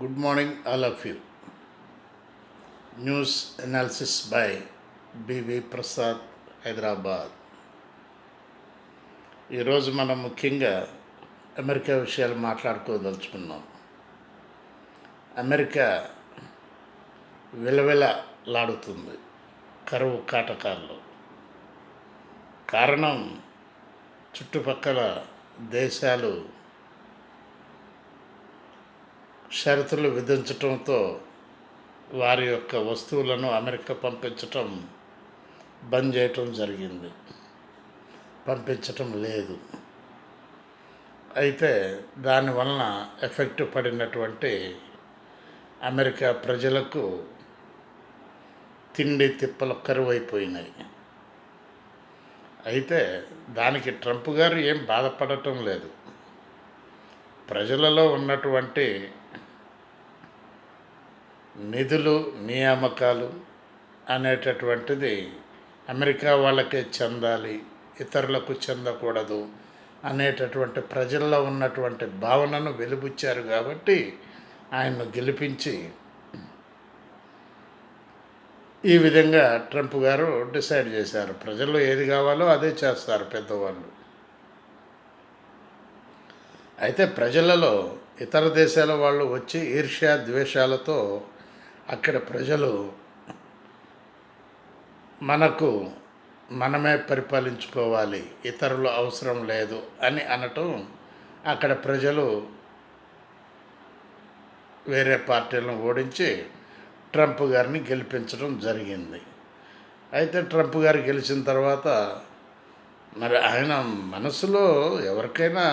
Good morning, all of you. News analysis by B.V. Prasad, Hyderabad. ఈరోజు మనం ముఖ్యంగా అమెరికా విషయాలు మాట్లాడుకోదలుచుకున్నాం. అమెరికా విలవిలలాడుతుంది కరువు కాటకాల్లో. కారణం చుట్టుపక్కల దేశాలు షరతులు విధించటంతో వారి యొక్క వస్తువులను అమెరికా పంపించటం బంద్ చేయటం జరిగింది, పంపించటం లేదు. అయితే దానివలన ఎఫెక్ట్ పడినటువంటి అమెరికా ప్రజలకు తిండి తిప్పలు కరువైపోయినాయి. అయితే దానికి ట్రంప్ గారు ఏం బాధపడటం లేదు. ప్రజలలో ఉన్నటువంటి నిధులు నియామకాలు అనేటటువంటిది అమెరికా వాళ్ళకే చెందాలి, ఇతరులకు చెందకూడదు అనేటటువంటి ప్రజల్లో ఉన్నటువంటి భావనను వెలిబుచ్చారు. కాబట్టి ఆయన్ను గెలిపించి ఈ విధంగా ట్రంప్ గారు డిసైడ్ చేశారు. ప్రజల్లో ఏది కావాలో అదే చేస్తారు పెద్దవాళ్ళు. అయితే ప్రజలలో ఇతర దేశాల వాళ్ళు వచ్చి ఈర్ష్య ద్వేషాలతో అక్కడ ప్రజలు మనమే పరిపాలించుకోవాలి, ఇతరులు అవసరం లేదు అని అనటం, అక్కడ ప్రజలు వేరే పార్టీలను ఓడించి ట్రంప్ గారిని గెలిపించడం జరిగింది. అయితే ట్రంప్ గారు గెలిచిన తర్వాత మరి ఆయన మనసులో ఎవరికైనా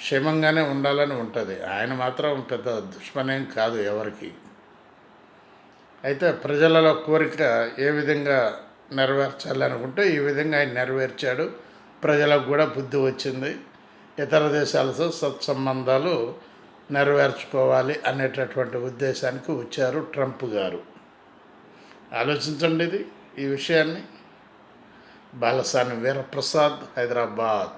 క్షేమంగానే ఉండాలని ఉంటుంది. ఆయన మాత్రం పెద్ద దుష్మనేం కాదు ఎవరికి. అయితే ప్రజలలో కోరిక ఏ విధంగా నెరవేర్చాలనుకుంటే ఈ విధంగా ఆయన నెరవేర్చాడు. ప్రజలకు కూడా బుద్ధి వచ్చింది. ఇతర దేశాలతో సత్సంబంధాలు నెరవేర్చుకోవాలి అనేటటువంటి ఉద్దేశానికి వచ్చారు ట్రంప్ గారు. ఆలోచించండి ఈ విషయాన్ని. బాలసాని వీరప్రసాద్, హైదరాబాద్.